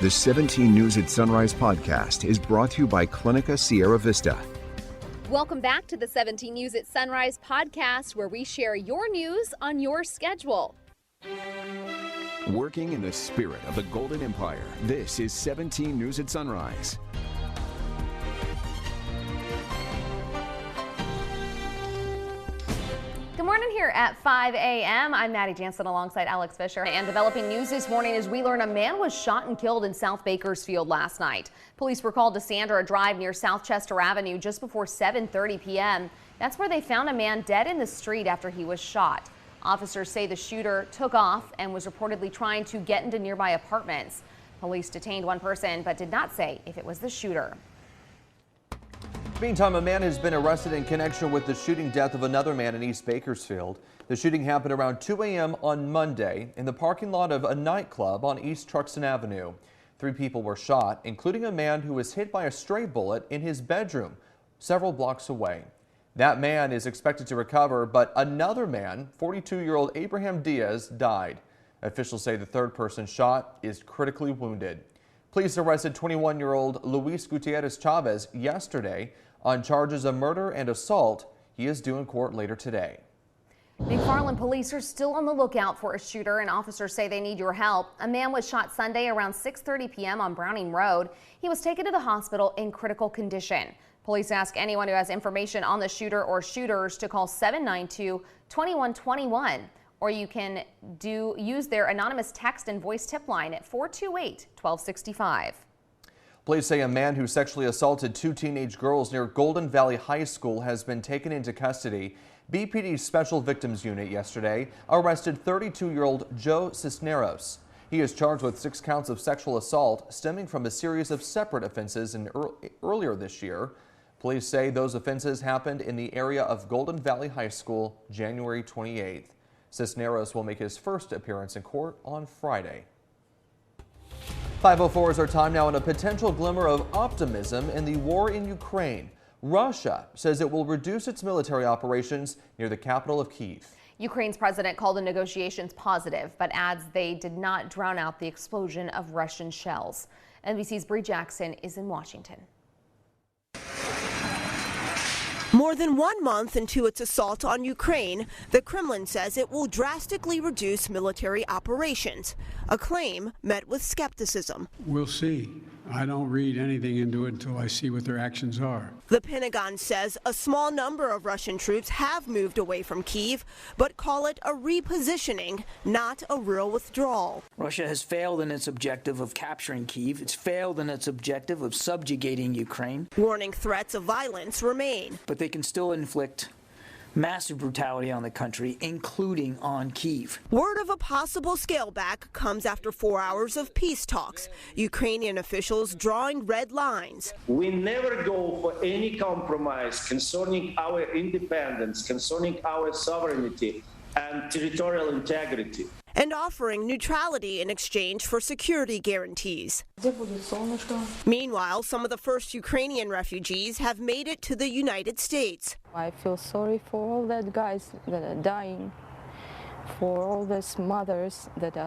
The 17 News at Sunrise podcast is brought to you by Clinica Sierra Vista. Welcome back to the 17 News at Sunrise podcast, where we share your news on your schedule. Working in the spirit of the Golden Empire, this is 17 News at Sunrise. Good morning here at 5 a.m. I'm Maddie Jansen alongside Alex Fisher. And developing news this morning as we learn a man was shot and killed in South Bakersfield last night. Police were called to Sandra Drive near South Chester Avenue just before 7:30 p.m. That's where they found a man dead in the street after he was shot. Officers say the shooter took off and was reportedly trying to get into nearby apartments. Police detained one person but did not say if it was the shooter. Meantime, a man has been arrested in connection with the shooting death of another man in East Bakersfield. The shooting happened around 2 a.m. on Monday in the parking lot of a nightclub on East Truxton Avenue. 3 people were shot, including a man who was hit by a stray bullet in his bedroom several blocks away. That man is expected to recover, but another man, 42-year-old Abraham Diaz, died. Officials say the third person shot is critically wounded. Police arrested 21-year-old Luis Gutierrez Chavez yesterday on charges of murder and assault. He is due in court later today. McFarland police are still on the lookout for a shooter, and officers say they need your help. A man was shot Sunday around 6:30 p.m. on Browning Road. He was taken to the hospital in critical condition. Police ask anyone who has information on the shooter or shooters to call 792-2121, or you can use their anonymous text and voice tip line at 428-1265. Police say a man who sexually assaulted 2 teenage girls near Golden Valley High School has been taken into custody. BPD's Special Victims Unit yesterday arrested 32-year-old Joe Cisneros. He is charged with 6 counts of sexual assault stemming from a series of separate offenses earlier this year. Police say those offenses happened in the area of Golden Valley High School January 28th. Cisneros will make his first appearance in court on Friday. 5:04 is our time now, and a potential glimmer of optimism in the war in Ukraine. Russia says it will reduce its military operations near the capital of Kyiv. Ukraine's president called the negotiations positive, but adds they did not drown out the explosion of Russian shells. NBC's Bree Jackson is in Washington. More than 1 month into its assault on Ukraine, the Kremlin says it will drastically reduce military operations, a claim met with skepticism. We'll see. I don't read anything into it until I see what their actions are. The Pentagon says a small number of Russian troops have moved away from Kyiv, but call it a repositioning, not a real withdrawal. Russia has failed in its objective of capturing Kyiv. It's failed in its objective of subjugating Ukraine. Warning threats of violence remain. But they can still inflict massive brutality on the country, including on Kyiv. Word of a possible scale back comes after 4 hours of peace talks. Ukrainian officials drawing red lines. We never go for any compromise concerning our independence, concerning our sovereignty and territorial integrity. And offering neutrality in exchange for security guarantees. Meanwhile, some of the first Ukrainian refugees have made it to the United States. I feel sorry for all that guys that are dying, for all those mothers that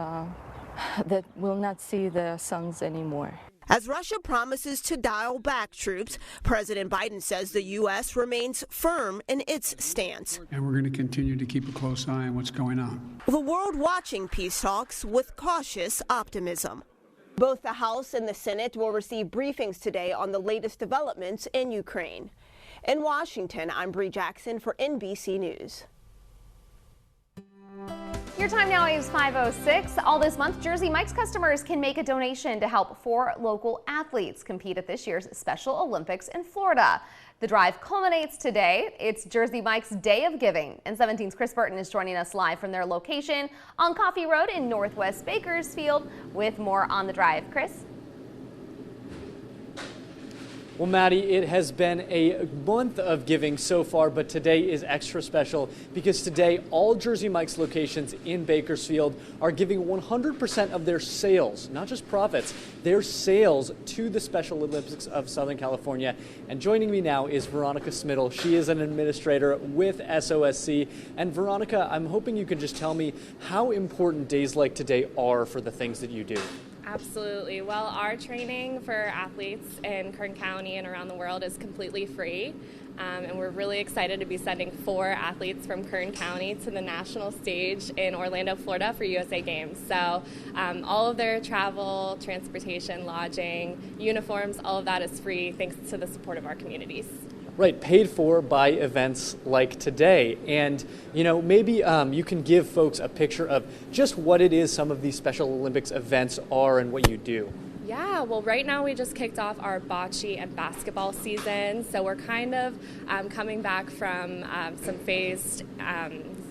will not see their sons anymore. As Russia promises to dial back troops, President Biden says the U.S. remains firm in its stance. And we're going to continue to keep a close eye on what's going on. The world watching peace talks with cautious optimism. Both the House and the Senate will receive briefings today on the latest developments in Ukraine. In Washington, I'm Bree Jackson for NBC News. Your time now is 5:06. All this month, Jersey Mike's customers can make a donation to help 4 local athletes compete at this year's Special Olympics in Florida. The drive culminates today. It's Jersey Mike's Day of Giving, and 17's Chris Burton is joining us live from their location on Coffee Road in Northwest Bakersfield with more on the drive. Chris? Well, Maddie, it has been a month of giving so far, but today is extra special because today all Jersey Mike's locations in Bakersfield are giving 100% of their sales, not just profits, their sales to the Special Olympics of Southern California. And joining me now is Veronica Smittle. She is an administrator with SOSC. And Veronica, I'm hoping you can just tell me how important days like today are for the things that you do. Absolutely. Well, our training for athletes in Kern County and around the world is completely free. And we're really excited to be sending 4 athletes from Kern County to the national stage in Orlando, Florida for USA Games. So all of their travel, transportation, lodging, uniforms, all of that is free thanks to the support of our communities. Right, paid for by events like today. And, maybe you can give folks a picture of just what it is some of these Special Olympics events are and what you do. Yeah, well, right now we just kicked off our bocce and basketball season, so we're kind of coming back from some phased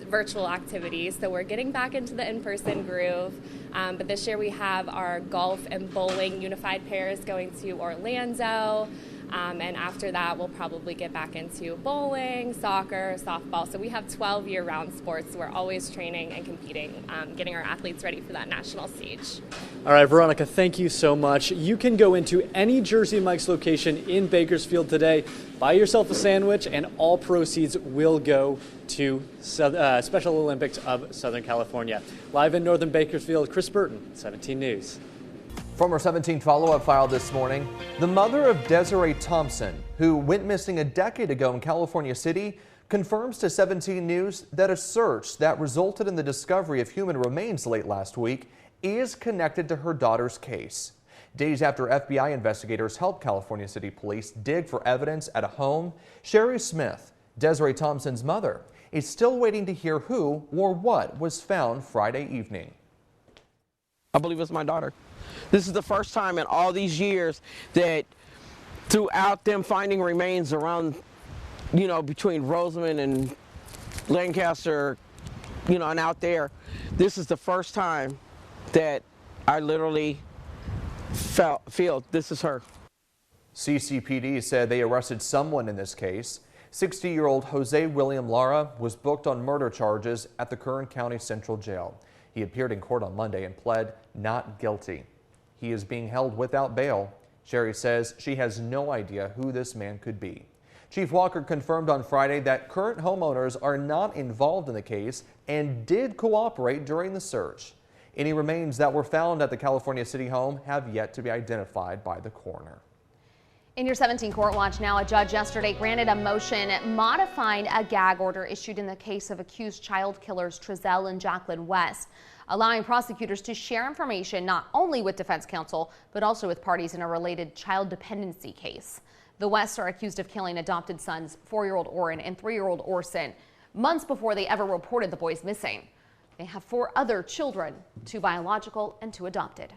virtual activities, so we're getting back into the in-person groove. But this year we have our golf and bowling unified pairs going to Orlando. And after that, we'll probably get back into bowling, soccer, softball. So we have 12 year-round sports. We're always training and competing, getting our athletes ready for that national stage. All right, Veronica, thank you so much. You can go into any Jersey Mike's location in Bakersfield today, buy yourself a sandwich, and all proceeds will go to Special Olympics of Southern California. Live in Northern Bakersfield, Chris Burton, 17 News. From our 17 follow-up file this morning, the mother of Desiree Thompson, who went missing a decade ago in California City, confirms to 17 News that a search that resulted in the discovery of human remains late last week is connected to her daughter's case. Days after FBI investigators helped California City Police dig for evidence at a home, Sherry Smith, Desiree Thompson's mother, is still waiting to hear who or what was found Friday evening. I believe it's my daughter. This is the first time in all these years that throughout them finding remains around, between Rosamond and Lancaster, and out there, this is the first time that I literally feel this is her. CCPD said they arrested someone in this case. 60-year-old Jose William Lara was booked on murder charges at the Kern County Central Jail. He appeared in court on Monday and pled not guilty. He is being held without bail. Sherry says she has no idea who this man could be. Chief Walker confirmed on Friday that current homeowners are not involved in the case and did cooperate during the search. Any remains that were found at the California City home have yet to be identified by the coroner. In your 17 Court Watch now, a judge yesterday granted a motion modifying a gag order issued in the case of accused child killers Trezell and Jacqueline West, allowing prosecutors to share information not only with defense counsel, but also with parties in a related child dependency case. The Wests are accused of killing adopted sons 4-year-old Oren and 3-year-old Orson months before they ever reported the boys missing. They have 4 other children, 2 biological and 2 adopted.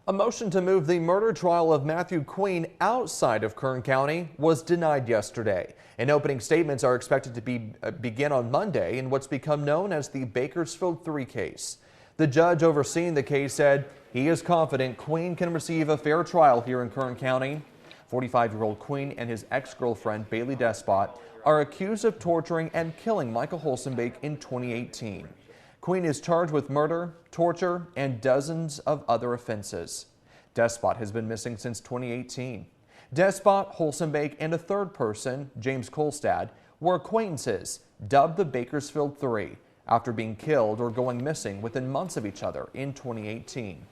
A motion to move the murder trial of Matthew Queen outside of Kern County was denied yesterday. And opening statements are expected to begin on Monday in what's become known as the Bakersfield 3 case. The judge overseeing the case said he is confident Queen can receive a fair trial here in Kern County. 45-year-old Queen and his ex-girlfriend Bailey Despot are accused of torturing and killing Michael Holsenbake in 2018. Queen is charged with murder, torture, and dozens of other offenses. Despot has been missing since 2018. Despot, Holsenbake, and a third person, James Kolstad, were acquaintances, dubbed the Bakersfield 3, after being killed or going missing within months of each other in 2018.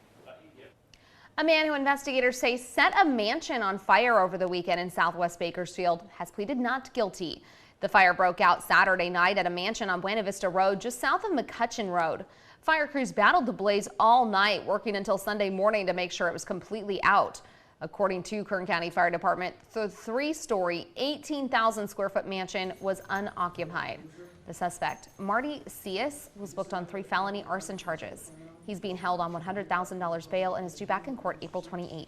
A man who investigators say set a mansion on fire over the weekend in Southwest Bakersfield has pleaded not guilty. The fire broke out Saturday night at a mansion on Buena Vista Road, just south of McCutcheon Road. Fire crews battled the blaze all night, working until Sunday morning to make sure it was completely out. According to Kern County Fire Department, the 3-story, 18,000 square foot mansion was unoccupied. The suspect, Marty Cias, was booked on 3 felony arson charges. He's being held on $100,000 bail and is due back in court April 28th.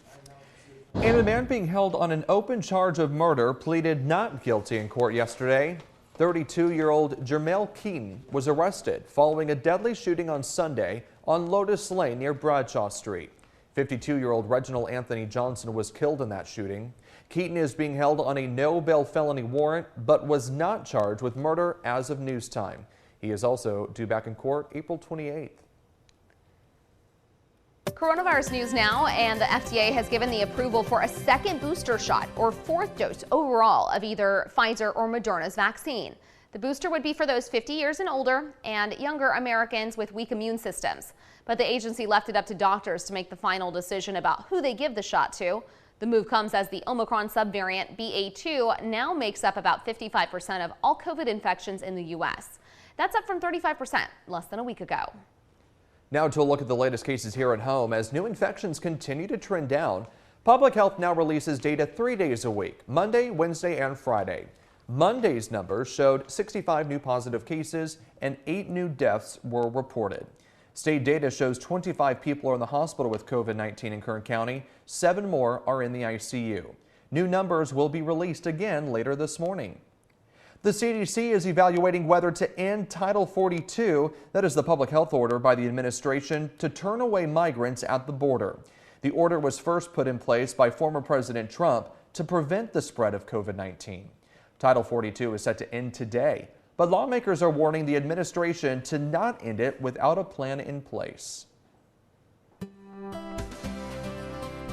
And a man being held on an open charge of murder pleaded not guilty in court yesterday. 32-year-old Jermail Keaton was arrested following a deadly shooting on Sunday on Lotus Lane near Bradshaw Street. 52-year-old Reginald Anthony Johnson was killed in that shooting. Keaton is being held on a no-bail felony warrant, but was not charged with murder as of news time. He is also due back in court April 28th. Coronavirus news now, and the FDA has given the approval for a second booster shot or 4th dose overall of either Pfizer or Moderna's vaccine. The booster would be for those 50 years and older and younger Americans with weak immune systems. But the agency left it up to doctors to make the final decision about who they give the shot to. The move comes as the Omicron subvariant BA2 now makes up about 55% of all COVID infections in the U.S. That's up from 35% less than a week ago. Now to a look at the latest cases here at home. As new infections continue to trend down, Public Health now releases data 3 days a week, Monday, Wednesday, and Friday. Monday's numbers showed 65 new positive cases and 8 new deaths were reported. State data shows 25 people are in the hospital with COVID-19 in Kern County. 7 more are in the ICU. New numbers will be released again later this morning. The CDC is evaluating whether to end Title 42, that is the public health order by the administration to turn away migrants at the border. The order was first put in place by former President Trump to prevent the spread of COVID-19. Title 42 is set to end today, but lawmakers are warning the administration to not end it without a plan in place.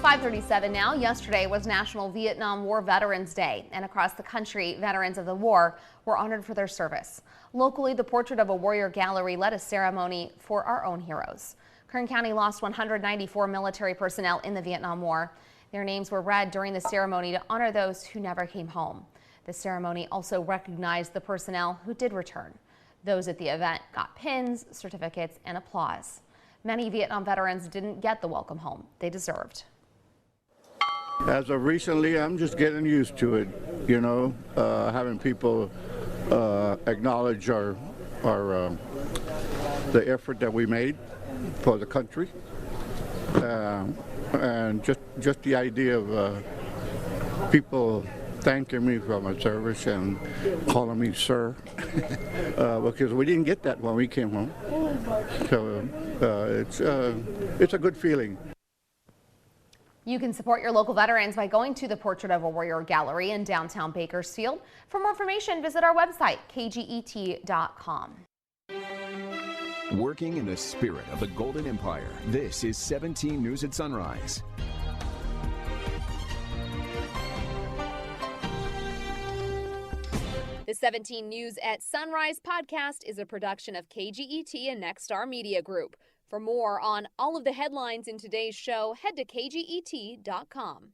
5:37 now. Yesterday was National Vietnam War Veterans Day, and across the country, veterans of the war were honored for their service. Locally, the Portrait of a Warrior Gallery led a ceremony for our own heroes. Kern County lost 194 military personnel in the Vietnam War. Their names were read during the ceremony to honor those who never came home. The ceremony also recognized the personnel who did return. Those at the event got pins, certificates, and applause. Many Vietnam veterans didn't get the welcome home they deserved. As of recently, I'm just getting used to it, you know, having people acknowledge the effort that we made for the country, and just the idea of people thanking me for my service and calling me sir, because we didn't get that when we came home. So it's a good feeling. You can support your local veterans by going to the Portrait of a Warrior Gallery in downtown Bakersfield. For more information, visit our website, kget.com. Working in the spirit of the Golden Empire, this is 17 News at Sunrise. The 17 News at Sunrise podcast is a production of KGET and Nexstar Media Group. For more on all of the headlines in today's show, head to kget.com.